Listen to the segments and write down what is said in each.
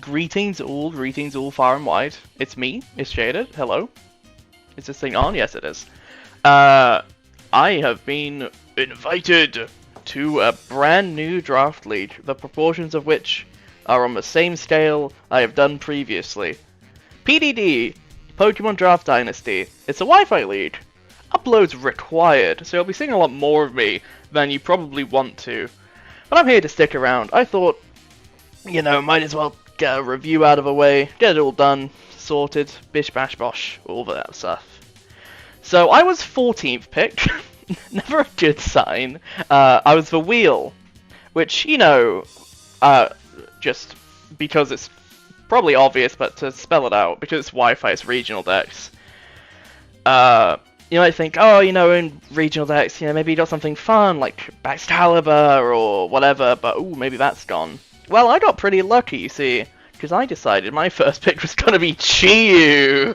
Greetings all far and wide. It's me, it's Jaded. Hello. Is this thing on? Yes, it is. I have been invited to a brand new draft league, the proportions of which are on the same scale I have done previously. PDD, Pokemon Draft Dynasty. It's a Wi-Fi league. Uploads required, so you'll be seeing a lot more of me than you probably want to. But I'm here to stick around. I thought, might as well get a review out of the way, get it all done, sorted, bish bash bosh, all that stuff. So I was 14th pick, never a good sign. I was the wheel, which, just because it's probably obvious, but to spell it out, because it's Wi-Fi, it's regional decks. You might think, in regional decks, maybe you got something fun, like Excalibur or whatever, but ooh, maybe that's gone. Well, I got pretty lucky, you see, because I decided my first pick was gonna be Chi-Yu!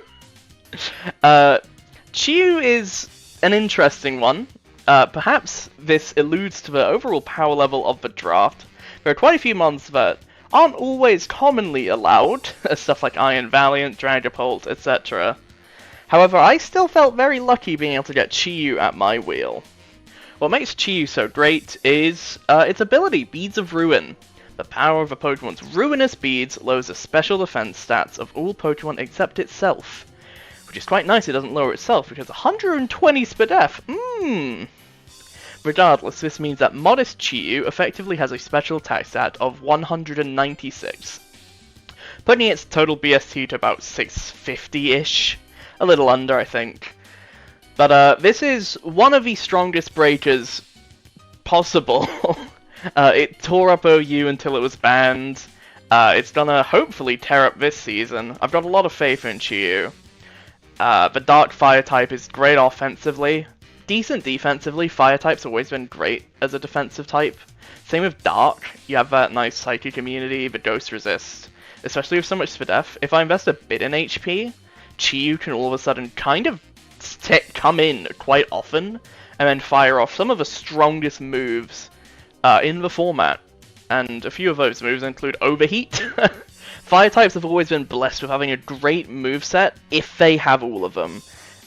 Chi-Yu is an interesting one. Perhaps this alludes to the overall power level of the draft. There are quite a few mons that aren't always commonly allowed, stuff like Iron Valiant, Dragapult, etc. However, I still felt very lucky being able to get Chi-Yu at my wheel. What makes Chi-Yu so great is its ability, Beads of Ruin. The power of a Pokemon's ruinous beads lowers the special defense stats of all Pokemon except itself. Which is quite nice, it doesn't lower itself, because 120 SPDF, Regardless, this means that Modest Chi-Yu effectively has a special attack stat of 196, putting its total BST to about 650-ish. A little under, I think. But this is one of the strongest breakers possible. It tore up OU until it was banned. It's gonna hopefully tear up this season. I've got a lot of faith in Chi-Yu. The Dark Fire type is great offensively. Decent defensively, Fire type's always been great as a defensive type. Same with Dark, you have that nice Psychic immunity, the Ghost Resist. Especially with so much SPDF, if I invest a bit in HP, Chi-Yu can all of a sudden kind of come in quite often, and then fire off some of the strongest moves in the format. And a few of those moves include Overheat. Fire types have always been blessed with having a great moveset if they have all of them.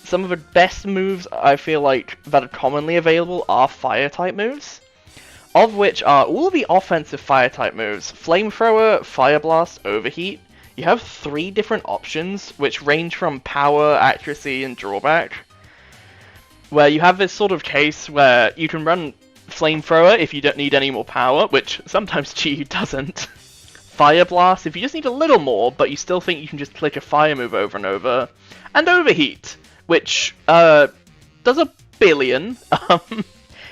Some of the best moves I feel like that are commonly available are Fire type moves, of which are all of the offensive Fire type moves: Flamethrower, Fire Blast, Overheat. You have 3 different options, which range from power, accuracy, and drawback. Where you have this sort of case where you can run Flamethrower if you don't need any more power, which sometimes Chi-Yu doesn't. Fire Blast if you just need a little more, but you still think you can just click a fire move over and over. And Overheat, which does a billion.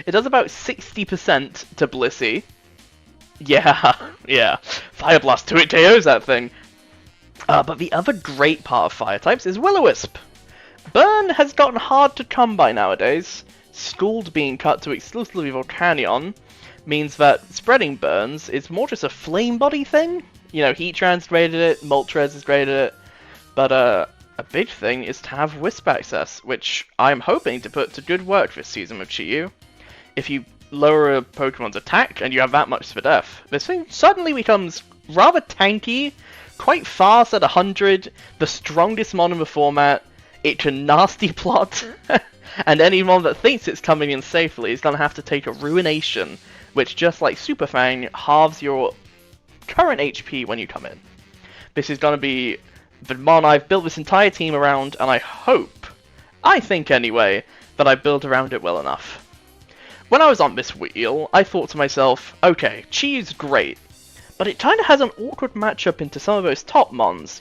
It does about 60% to Blissey. Yeah. Fire Blast 2-hit KOs that thing. But the other great part of Fire types is Will-O-Wisp. Burn has gotten hard to come by nowadays. Scald being cut to exclusively Volcanion means that spreading burns is more just a flame body thing. Heatran's great at it, Moltres is great at it. But a big thing is to have Wisp access, which I'm hoping to put to good work this season with Chi-Yu. If you lower a Pokemon's attack and you have that much SPDF, this thing suddenly becomes rather tanky, quite fast at 100, the strongest mon in the format. It can nasty plot, and anyone that thinks it's coming in safely is going to have to take a Ruination, which, just like Super Fang, halves your current HP when you come in. This is going to be the mon I've built this entire team around, and I think anyway, that I built around it well enough. When I was on this wheel, I thought to myself, okay, Chi-Yu's great, but it kind of has an awkward matchup into some of those top mons.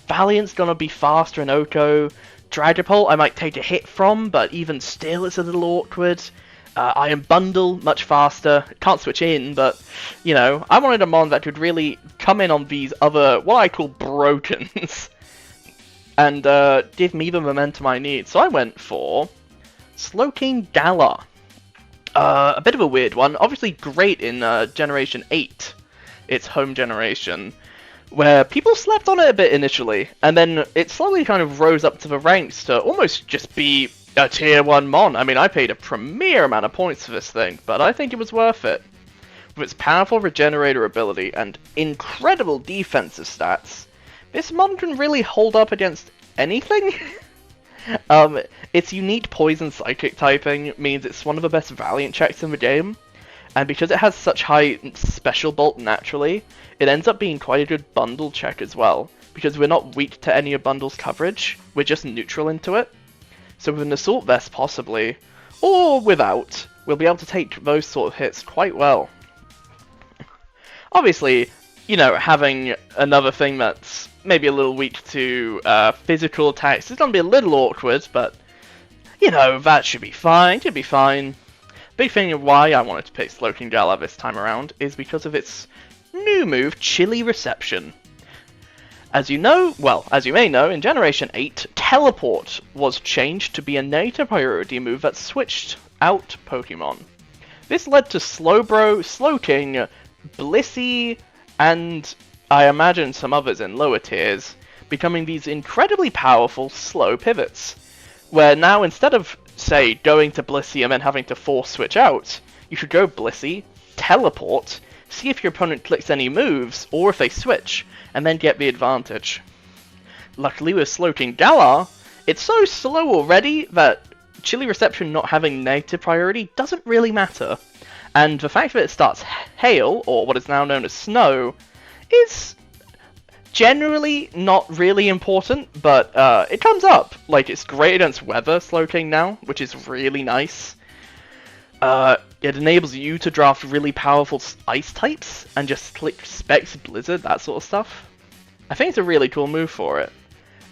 Valiant's gonna be faster in Oko. Dragapult I might take a hit from, but even still it's a little awkward. Iron Bundle, much faster. Can't switch in, but, I wanted a mon that could really come in on these other, what I call brokens, and give me the momentum I need. So I went for Slowking Galar. A bit of a weird one. Obviously great in Generation 8. Its home generation, where people slept on it a bit initially, and then it slowly kind of rose up to the ranks to almost just be a tier 1 mon. I mean, I paid a premier amount of points for this thing, but I think it was worth it. With its powerful regenerator ability and incredible defensive stats, this mon can really hold up against anything. Its unique poison psychic typing means it's one of the best Valiant checks in the game, and because it has such high special bolt naturally, it ends up being quite a good bundle check as well, because we're not weak to any of bundle's coverage, we're just neutral into it. So with an assault vest possibly, or without, we'll be able to take those sort of hits quite well. Obviously, you know, having another thing that's maybe a little weak to physical attacks is going to be a little awkward, but, you know, that should be fine, should be fine. Big thing of why I wanted to pick Slowking Gala this time around is because of its new move, Chilly Reception. As you know, well, as you may know, in Generation 8, Teleport was changed to be a native priority move that switched out Pokemon. This led to Slowbro, Slowking, Blissey, and I imagine some others in lower tiers, becoming these incredibly powerful slow pivots, where now instead of, say, going to Blissey and then having to force switch out, you should go Blissey, Teleport, see if your opponent clicks any moves, or if they switch, and then get the advantage. Luckily with Slowking Galar, it's so slow already that Chilly Reception not having native priority doesn't really matter. And the fact that it starts Hail, or what is now known as Snow, is generally not really important, but it comes up. Like, it's great against Weather Slowking now, which is really nice. It enables you to draft really powerful ice types, and just click Specs Blizzard, that sort of stuff. I think it's a really cool move for it.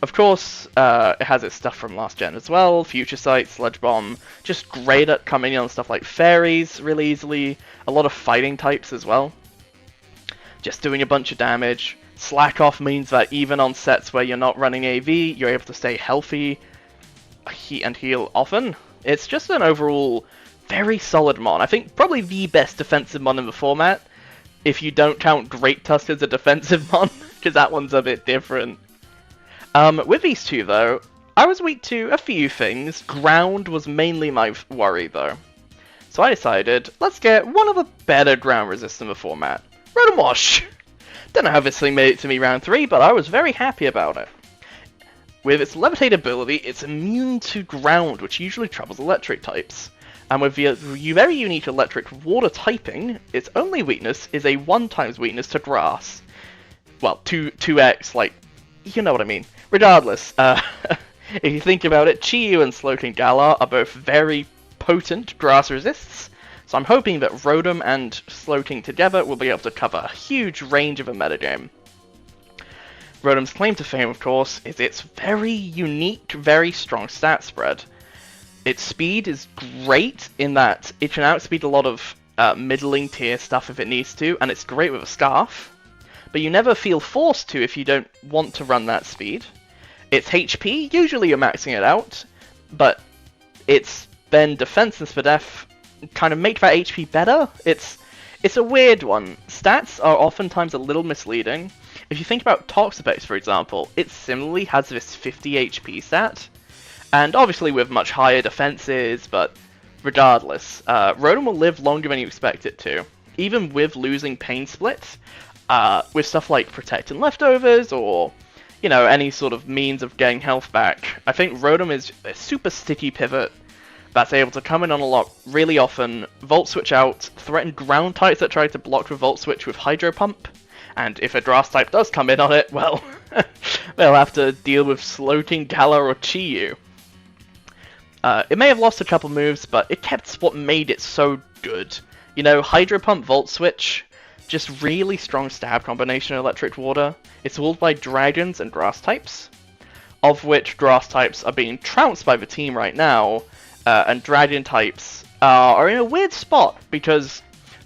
Of course, it has its stuff from last gen as well, Future Sight, Sludge Bomb, just great at coming in on stuff like Fairies really easily, a lot of fighting types as well. Just doing a bunch of damage. Slack Off means that even on sets where you're not running AV, you're able to stay healthy and heal often. It's just an overall very solid mon. I think probably the best defensive mon in the format, if you don't count Great Tusk as a defensive mon, because that one's a bit different. With these two though, I was weak to a few things. Ground was mainly my worry though. So I decided, let's get one of the better ground resists in the format. Rotom Wash! Don't know how this thing made it to me round 3, but I was very happy about it. With its Levitate ability, it's immune to ground, which usually troubles electric types. And with the very unique electric water typing, its only weakness is a 1x weakness to grass. Well, 2x, like, you know what I mean. Regardless, if you think about it, Chi-Yu and Slowking Galar are both very potent grass resists, so I'm hoping that Rotom and Slowking together will be able to cover a huge range of a metagame. Rotom's claim to fame, of course, is its very unique, very strong stat spread. Its speed is great in that it can outspeed a lot of middling tier stuff if it needs to, and it's great with a Scarf, but you never feel forced to if you don't want to run that speed. Its HP, usually you're maxing it out, but its then defense and Spadef kind of make that HP better. It's a weird one. Stats are oftentimes a little misleading. If you think about Toxapex, for example, it similarly has this 50 HP stat, and obviously with much higher defenses, but regardless, Rotom will live longer than you expect it to. Even with losing Pain Split, with stuff like Protect and Leftovers, or, you know, any sort of means of getting health back, I think Rotom is a super sticky pivot that's able to come in on a lot really often, Volt Switch out, threaten ground types that try to block the Volt Switch with Hydro Pump, and if a Grass type does come in on it, well, they'll have to deal with Slowking Galar or Chi-Yu. It may have lost a couple moves, but it kept what made it so good. You know, Hydro Pump, Volt Switch, just really strong stab combination of Electric Water. It's ruled by Dragons and Grass types, of which Grass types are being trounced by the team right now, and Dragon types are in a weird spot, because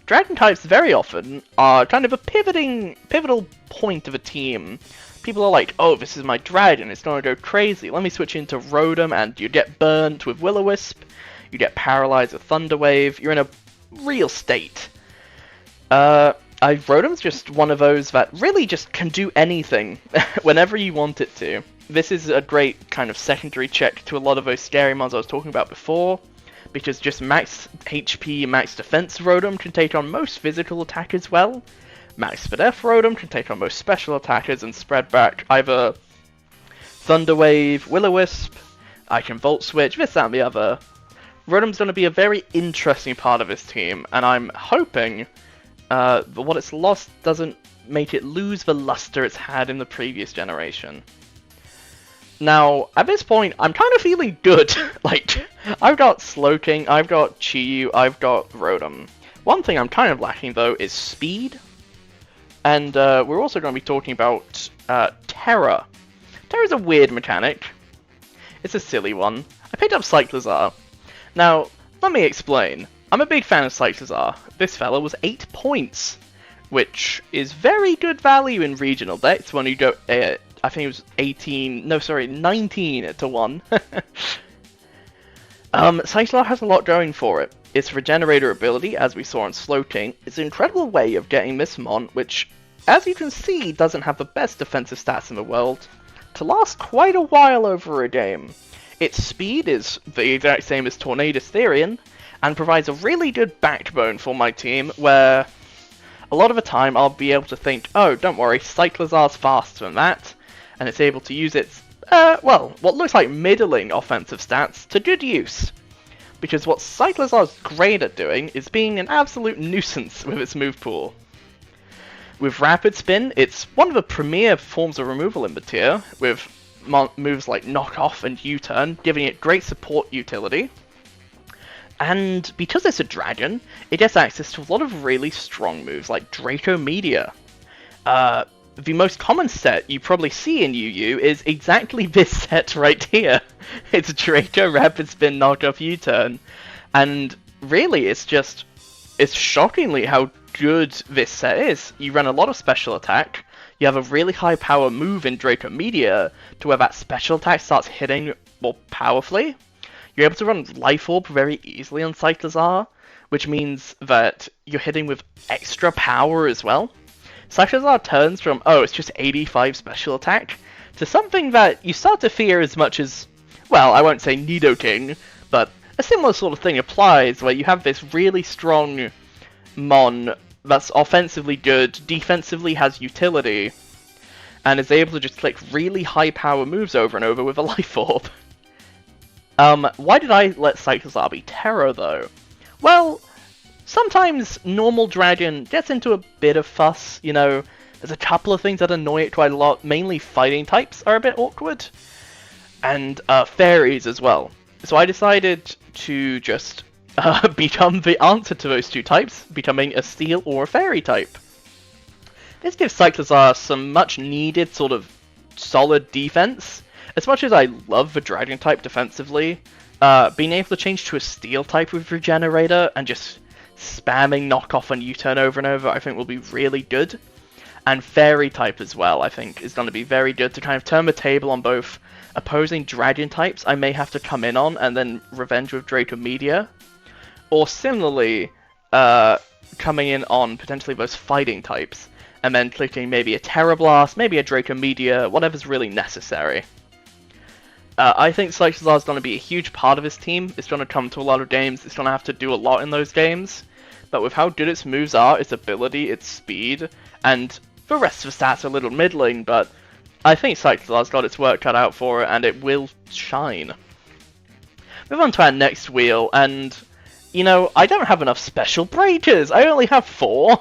Dragon types very often are kind of a pivotal point of a team. People are like, oh, this is my Dragon, it's going to go crazy, let me switch into Rotom, and you get burnt with Will-O-Wisp, you get paralyzed with Thunder Wave, you're in a real state. Rotom's just one of those that really just can do anything whenever you want it to. This is a great kind of secondary check to a lot of those scary mons I was talking about before, because just max HP, max defense Rotom can take on most physical attack as well. Max Speed F Rotom can take on most special attackers and spread back either Thunder Wave, Will-O-Wisp, I can Volt Switch, this, that, and the other. Rotom's going to be a very interesting part of his team, and I'm hoping that what it's lost doesn't make it lose the luster it's had in the previous generation. Now, at this point, I'm kind of feeling good. Like, I've got Slowking, I've got Chi-Yu, I've got Rotom. One thing I'm kind of lacking, though, is speed. And we're also going to be talking about Terra. Terra's a weird mechanic. It's a silly one. I picked up Cyclizar. Now, let me explain. I'm a big fan of Cyclizar. This fella was 8 points, which is very good value in regional decks when you go... I think it was 19 to 1. Cyclizar has a lot going for it. Its Regenerator ability, as we saw in Slowking, is an incredible way of getting Miss Mon, which, as you can see, doesn't have the best defensive stats in the world, to last quite a while over a game. Its speed is the exact same as Tornadus Therian, and provides a really good backbone for my team, where a lot of the time I'll be able to think, oh, don't worry, Cyclizar's faster than that, and it's able to use its, well, what looks like middling offensive stats to good use. Because what Cyclizar's great at doing is being an absolute nuisance with its move pool. With Rapid Spin, it's one of the premier forms of removal in the tier, with moves like Knock Off and U-Turn, giving it great support utility. And because it's a dragon, it gets access to a lot of really strong moves like Draco Meteor. The most common set you probably see in UU is exactly this set right here. It's Draco, Rapid Spin, Knock Off, U-Turn. And really, it's shockingly how good this set is. You run a lot of special attack, you have a really high power move in Draco Meteor, to where that special attack starts hitting more powerfully. You're able to run Life Orb very easily on Cyclizar, which means that you're hitting with extra power as well. Cyclizar turns from, oh, it's just 85 special attack, to something that you start to fear as much as, well, I won't say Nidoking, but a similar sort of thing applies, where you have this really strong Mon that's offensively good, defensively has utility, and is able to just click really high power moves over and over with a Life Orb. Why did I let Cyclizar be Terra, though? Well, sometimes normal dragon gets into a bit of fuss, you know. There's a couple of things that annoy it quite a lot, mainly fighting types are a bit awkward, and fairies as well. So I decided to just become the answer to those two types, becoming a steel or a fairy type. This gives Cyclizar some much needed sort of solid defense. As much as I love the dragon type defensively, being able to change to a steel type with Regenerator and just spamming Knock Off and U-Turn over and over, I think will be really good. And fairy type as well, I think, is going to be very good to kind of turn the table on both opposing dragon types I may have to come in on and then revenge with Draco Meteor, or similarly, coming in on potentially those fighting types, and then clicking maybe a Terra Blast, maybe a Draco Meteor, whatever's really necessary. I think Cyclizar is going to be a huge part of his team. It's going to come to a lot of games, it's going to have to do a lot in those games, but with how good its moves are, its ability, its speed, and the rest of the stats are a little middling, but I think Cyclizar's got its work cut out for it, and it will shine. Move on to our next wheel, and, you know, I don't have enough special breakers! I only have 4!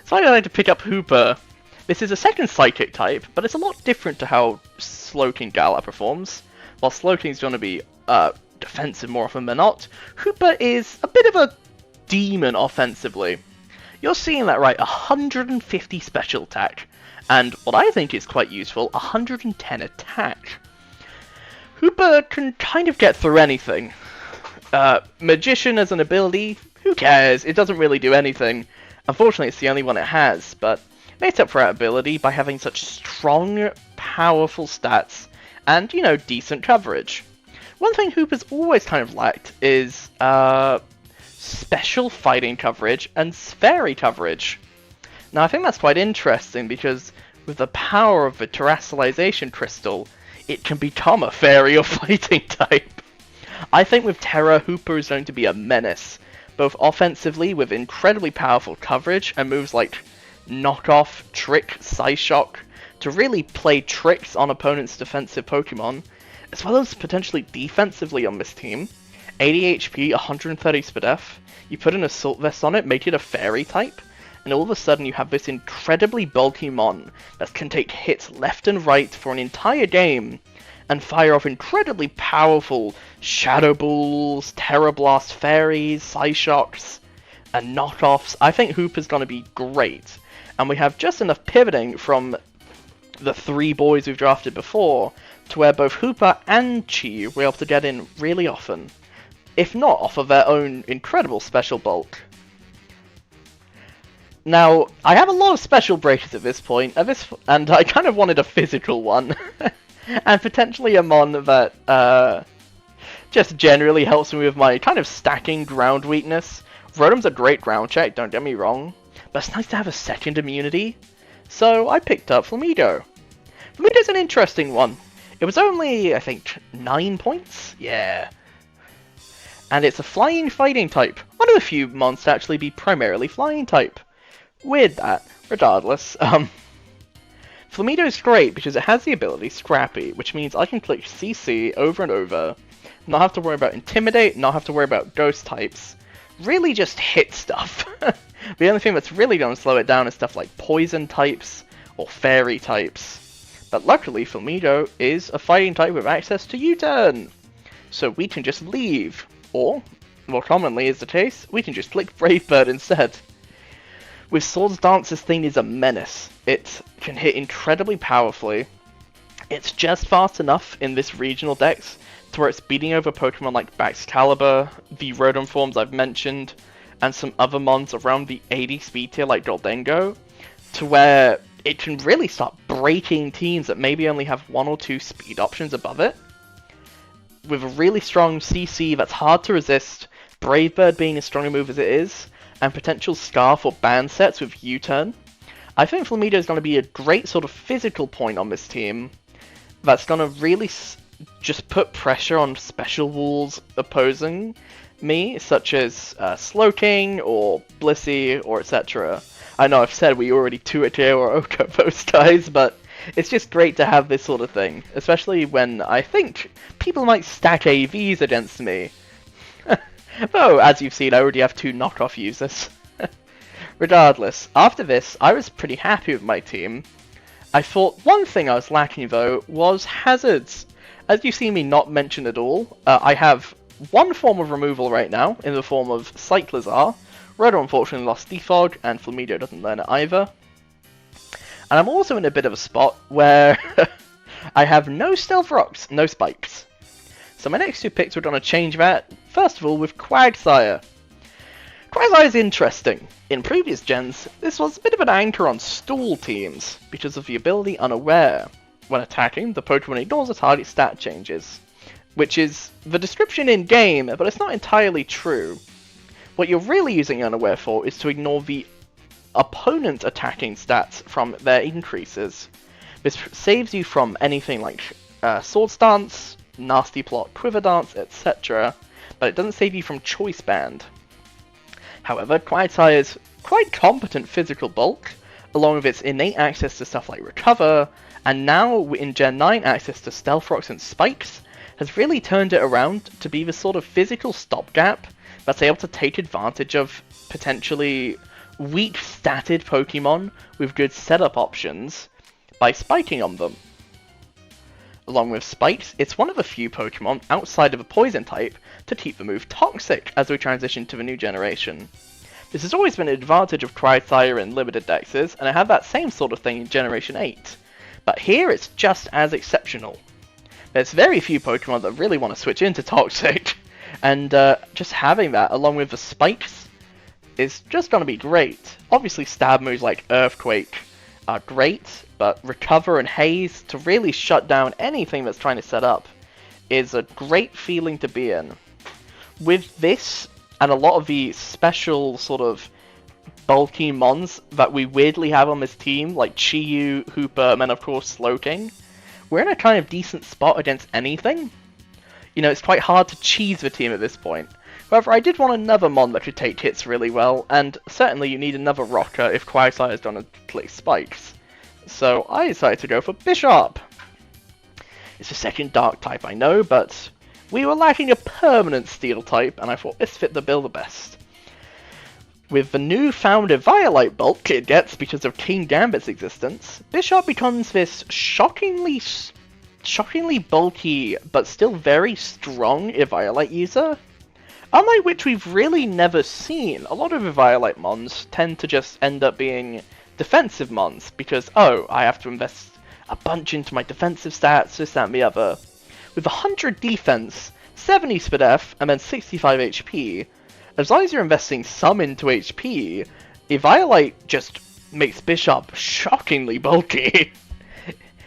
So I decided to pick up Hooper. This is a second Psychic type, but it's a lot different to how Slowking Gala performs. While Slowking's going to be defensive more often than not, Hooper is a bit of a demon offensively. You're seeing that right, 150 special attack, and what I think is quite useful, 110 attack. Hooper can kind of get through anything. Magician as an ability, who cares, it doesn't really do anything. Unfortunately, it's the only one it has, but makes up for that ability by having such strong, powerful stats, and, you know, decent coverage. One thing Hooper's always kind of lacked is, special fighting coverage and fairy coverage. Now, I think that's quite interesting, because with the power of the Terastallization Crystal, it can become a fairy or fighting type. I think with Terra, Hooper is going to be a menace, both offensively with incredibly powerful coverage and moves like Knockoff, Trick, Psyshock to really play tricks on opponents' defensive Pokemon, as well as potentially defensively on this team. 80 HP, 130 Spadef, you put an Assault Vest on it, make it a Fairy type, and all of a sudden you have this incredibly bulky Mon that can take hits left and right for an entire game, and fire off incredibly powerful Shadow Balls, Terra Blast Fairies, Psyshocks, and Knockoffs. I think Hooper's going to be great, and we have just enough pivoting from the 3 boys we've drafted before to where both Hooper and Chi will be able to get in really often, if not off of their own incredible special bulk. Now, I have a lot of special breakers at this point, and I kind of wanted a physical one. And potentially a Mon that just generally helps me with my kind of stacking ground weakness. Rotom's a great ground check, don't get me wrong, but it's nice to have a second immunity. So I picked up Flamigo. Flamigo's an interesting one. It was only, I think, 9 points? Yeah. And it's a flying fighting type. One of the few Mons to actually be primarily flying type. Weird that, regardless. Flamigo's great because it has the ability Scrappy, which means I can click CC over and over, not have to worry about Intimidate, not have to worry about Ghost types, really just hit stuff. The only thing that's really going to slow it down is stuff like Poison types or Fairy types. But luckily Flamigo is a fighting type with access to U-turn, so we can just leave, or, more commonly is the case, we can just click Brave Bird instead. With Swords Dance, this thing is a menace. It can hit incredibly powerfully. It's just fast enough in this regional dex to where it's beating over Pokemon like Baxcalibur, the Rotom forms I've mentioned, and some other mons around the 80 speed tier like Goldengo, to where it can really start breaking teams that maybe only have 1 or 2 speed options above it. With a really strong CC that's hard to resist, Brave Bird being as strong a move as it is, and potential Scarf or Band sets with U-turn, I think Flamigo is going to be a great sort of physical point on this team that's going to really just put pressure on special walls opposing me, such as Slowking or Blissey or etc. I know I've said we already 2-0 or Oko those guys, but it's just great to have this sort of thing, especially when I think people might stack AVs against me. Though, as you've seen, I already have 2 knockoff users. Regardless, after this, I was pretty happy with my team. I thought one thing I was lacking, though, was hazards. As you see me not mention at all, I have one form of removal right now, in the form of Cyclizar. Rotom unfortunately lost Defog, and Flamigo doesn't learn it either. And I'm also in a bit of a spot where I have no Stealth Rocks, no Spikes. So my next 2 picks were going to change that, first of all with Quagsire. Quagsire is interesting. In previous gens, this was a bit of an anchor on stall teams, because of the ability Unaware. When attacking, the Pokemon ignores the target stat changes, which is the description in-game, but it's not entirely true. What you're really using Unaware for is to ignore the opponent's attacking stats from their increases. This saves you from anything like Sword Stance, Nasty Plot, Quiver Dance, etc., but it doesn't save you from Choice Band. However, Quagsire's quite competent physical bulk, along with its innate access to stuff like Recover, and now in Gen 9 access to Stealth Rocks and Spikes, has really turned it around to be the sort of physical stopgap that's able to take advantage of potentially weak statted Pokemon with good setup options by spiking on them. Along with Spikes, it's one of the few Pokemon outside of a Poison type to keep the move Toxic as we transition to the new generation. This has always been an advantage of Quagsire in limited dexes, and I have that same sort of thing in Generation 8. But here it's just as exceptional. There's very few Pokemon that really want to switch into Toxic, and just having that along with the Spikes is just going to be great. Obviously stab moves like Earthquake are great, but Recover and Haze to really shut down anything that's trying to set up is a great feeling to be in. With this, and a lot of the special sort of bulky mons that we weirdly have on this team, like Chi-Yu, Hooper, and then of course Slowking, we're in a kind of decent spot against anything. You know, it's quite hard to cheese the team at this point. However, I did want another mon that could take hits really well, and certainly you need another rocker if Quagsire is going to play spikes. So I decided to go for Bishop. It's a second dark type, I know, but we were lacking a permanent steel type, and I thought this fit the bill the best. With the newfound Eviolite bulk it gets because of King Gambit's existence, Bishop becomes this shockingly bulky but still very strong Eviolite user. Unlike which we've really never seen, a lot of Eviolite mons tend to just end up being defensive mons because, oh, I have to invest a bunch into my defensive stats, this, that, and the other. With 100 defense, 70 SPDF, and then 65 HP, as long as you're investing some into HP, Eviolite just makes Bishop shockingly bulky.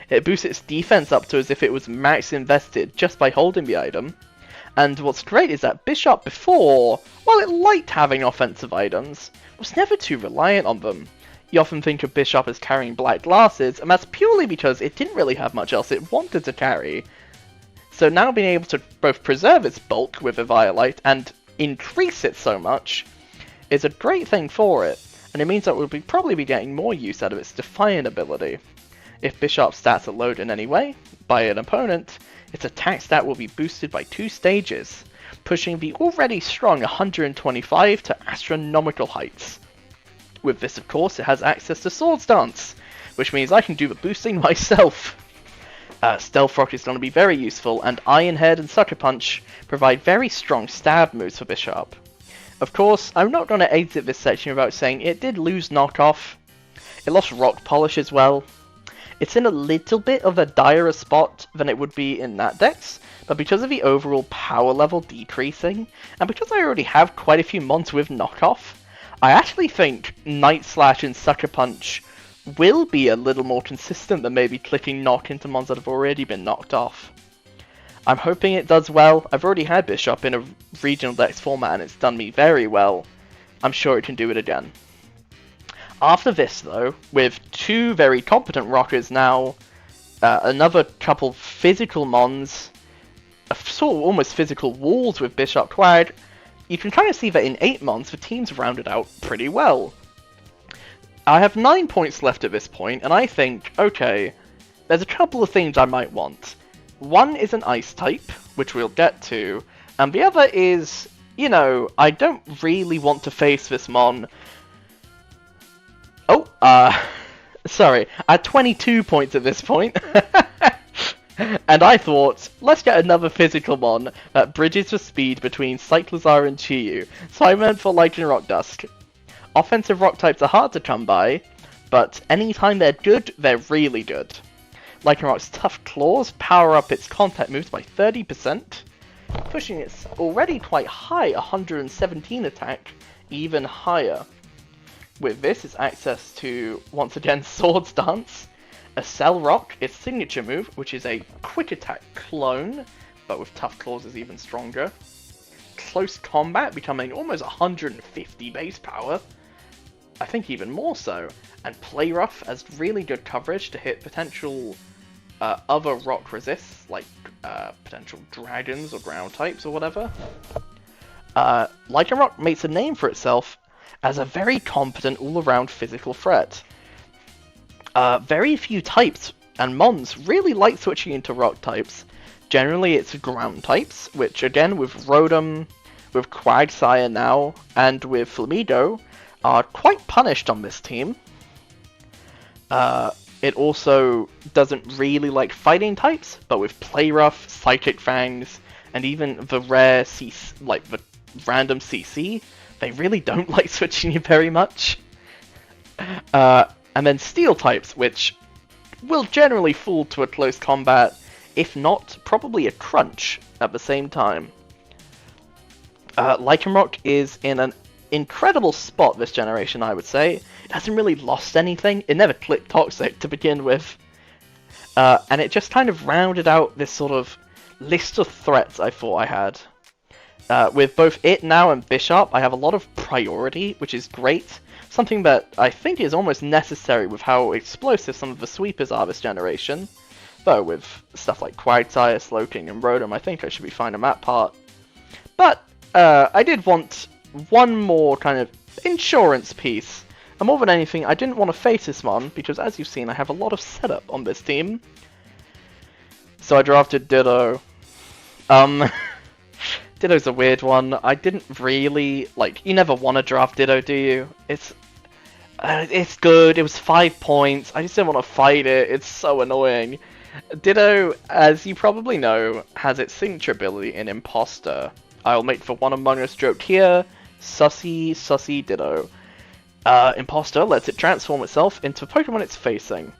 It boosts its defense up to as if it was max invested just by holding the item. And what's great is that Bishop before, while it liked having offensive items, was never too reliant on them. You often think of Bishop as carrying black glasses, and that's purely because it didn't really have much else it wanted to carry. So now being able to both preserve its bulk with Eviolite and increase it so much is a great thing for it, and it means that we'll probably be getting more use out of its Defiant ability. If Bishop's stats are low in any way by an opponent, its attack stat will be boosted by 2 stages, pushing the already strong 125 to astronomical heights. With this, of course, it has access to Swords Dance, which means I can do the boosting myself. Stealth Rock is going to be very useful, and Iron Head and Sucker Punch provide very strong stab moves for Bishop. Of course, I'm not going to exit this section without saying it did lose knockoff. It lost Rock Polish as well. It's in a little bit of a direr spot than it would be in that dex, but because of the overall power level decreasing, and because I already have quite a few mons with knockoff, I actually think Night Slash and Sucker Punch will be a little more consistent than maybe clicking knock into mons that have already been knocked off. I'm hoping it does well. I've already had Bishop in a regional dex format and it's done me very well. I'm sure it can do it again. After this though, with 2 very competent rockers now, another couple physical mons, sort of almost physical walls with Bishop Quag, you can kind of see that in 8 mons the team's rounded out pretty well. I have 9 points left at this point, and I think, okay, there's a couple of things I might want. One is an ice type, which we'll get to, and the other is, you know, I don't really want to face this mon. Oh, sorry, I had 22 points at this point. And I thought, let's get another physical mon that bridges the speed between Cyclozar and Chiyu, so I went for Lycan Rock Dusk. Offensive rock types are hard to come by, but anytime they're good, they're really good. Lycan Rock's Tough Claws power up its contact moves by 30%, pushing its already quite high 117 attack even higher. With this, it's access to, once again, Swords Dance, a Cell Rock, its signature move, which is a quick attack clone, but with Tough Claws is even stronger. Close Combat becoming almost 150 base power, I think even more so, and Play Rough as really good coverage to hit potential other rock resists, like potential dragons or ground types or whatever. Lycan Rock makes a name for itself as a very competent all-around physical threat. Very few types and mons really like switching into rock types. Generally it's ground types, which again with Rotom, with Quagsire now, and with Flamigo, are quite punished on this team. It also doesn't really like fighting types, but with Play Rough, Psychic Fangs, and even the rare the random CC, they really don't like switching it very much. And then Steel types, which will generally fall to a close combat, if not, probably a crunch at the same time. Lycan Rock is in an incredible spot this generation, I would say. It hasn't really lost anything. It never clicked Toxic to begin with. And it just kind of rounded out this sort of list of threats I thought I had. With both it now and Bishop, I have a lot of priority, which is great. Something that I think is almost necessary with how explosive some of the sweepers are this generation. Though with stuff like Quagsire, Slowking, and Rotom, I think I should be fine on that part. But I did want one more kind of insurance piece. And more than anything, I didn't want to face this one, because as you've seen, I have a lot of setup on this team. So I drafted Ditto. Ditto's a weird one. I didn't really, you never want to draft Ditto, do you? It's good, it was 5 points, I just didn't want to fight it, it's so annoying. Ditto, as you probably know, has its signature ability in Imposter. I'll make for one Among Us joke here, sussy Ditto. Imposter lets it transform itself into Pokemon it's facing.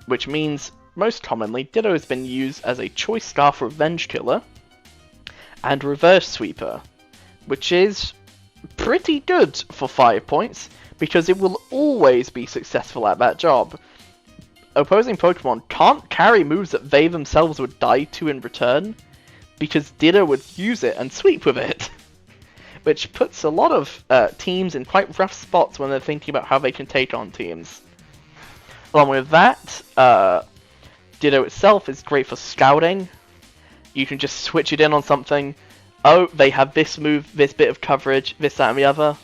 Which means, most commonly, Ditto has been used as a Choice Scarf Revenge Killer, and Reverse Sweeper, which is pretty good for 5 points, because it will always be successful at that job. Opposing Pokemon can't carry moves that they themselves would die to in return, because Ditto would use it and sweep with it. Which puts a lot of teams in quite rough spots when they're thinking about how they can take on teams. Along with that, Ditto itself is great for scouting. You can just switch it in on something. Oh, they have this move, this bit of coverage, this, that, and the other.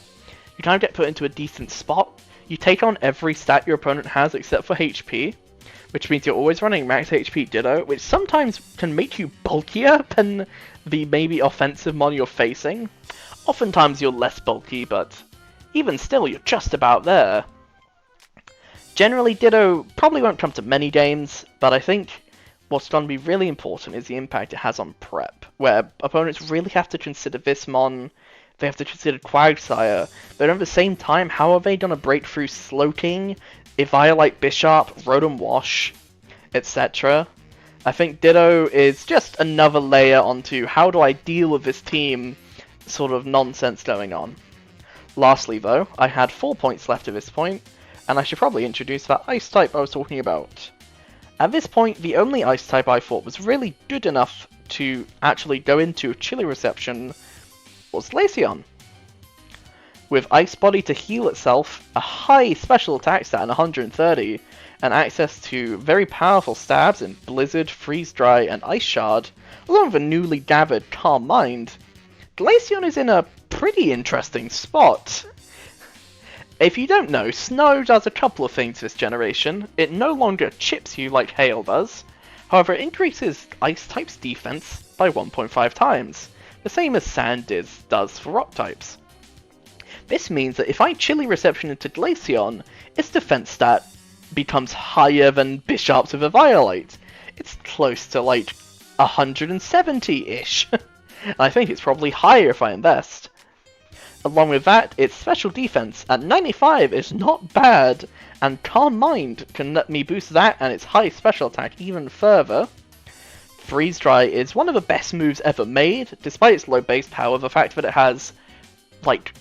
You kind of get put into a decent spot. You take on every stat your opponent has except for HP, which means you're always running max HP Ditto, which sometimes can make you bulkier than the maybe offensive mon you're facing. Oftentimes you're less bulky, but even still, you're just about there. Generally, Ditto probably won't come to many games, but I think what's going to be really important is the impact it has on prep, where opponents really have to consider this mon. They have to consider Quagsire, but at the same time, how are they going to break through Slowking, Eviolite Bishop, Rotom Wash, etc.? I think Ditto is just another layer onto how do I deal with this team sort of nonsense going on. Lastly though, I had 4 points left at this point, and I should probably introduce that Ice type I was talking about. At this point, the only Ice type I thought was really good enough to actually go into Chilly Reception was Glaceon. With Ice Body to heal itself, a high special attack stat in 130, and access to very powerful stabs in Blizzard, Freeze Dry, and Ice Shard, along with a newly gathered Calm Mind, Glaceon is in a pretty interesting spot. If you don't know, Snow does a couple of things this generation. It no longer chips you like Hail does, however it increases Ice type's defense by 1.5 times. The same as Sand does for Rock types. This means that if I Chilly Reception into Glaceon, its defense stat becomes higher than Bishop's with a Violite. It's close to 170-ish. I think it's probably higher if I invest. Along with that, its special defense at 95 is not bad, and Calm Mind can let me boost that and its high special attack even further. Freeze Dry is one of the best moves ever made, despite its low base power. The fact that it has,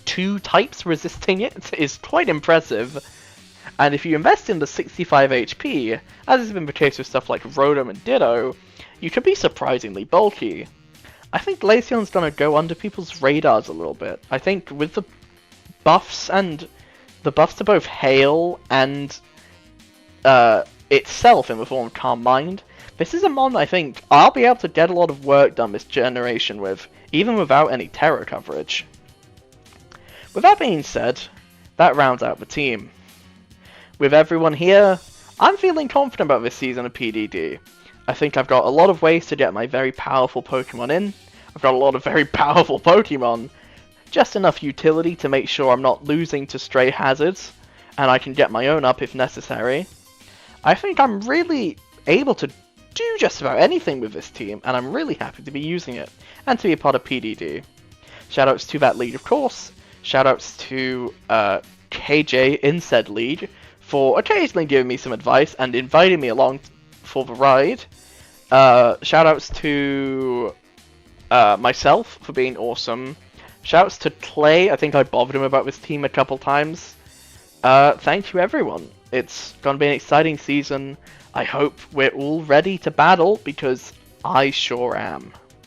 2 types resisting it is quite impressive. And if you invest in the 65 HP, as has been the case with stuff like Rotom and Ditto, you can be surprisingly bulky. I think Glaceon's gonna go under people's radars a little bit. I think with the buffs and the buffs to both Hail and itself in the form of Calm Mind, this is a mon I think I'll be able to get a lot of work done this generation with, even without any terror coverage. With that being said, that rounds out the team. With everyone here, I'm feeling confident about this season of PDD. I think I've got a lot of ways to get my very powerful Pokemon in. I've got a lot of very powerful Pokemon. Just enough utility to make sure I'm not losing to stray hazards, and I can get my own up if necessary. I think I'm really able to do just about anything with this team, and I'm really happy to be using it, and to be a part of PDD. Shoutouts to that league, of course. Shoutouts to KJ in said league for occasionally giving me some advice and inviting me along for the ride. Shoutouts to myself for being awesome. Shoutouts to Clay, I think I bothered him about this team a couple times. Thank you everyone. It's gonna be an exciting season. I hope we're all ready to battle, because I sure am.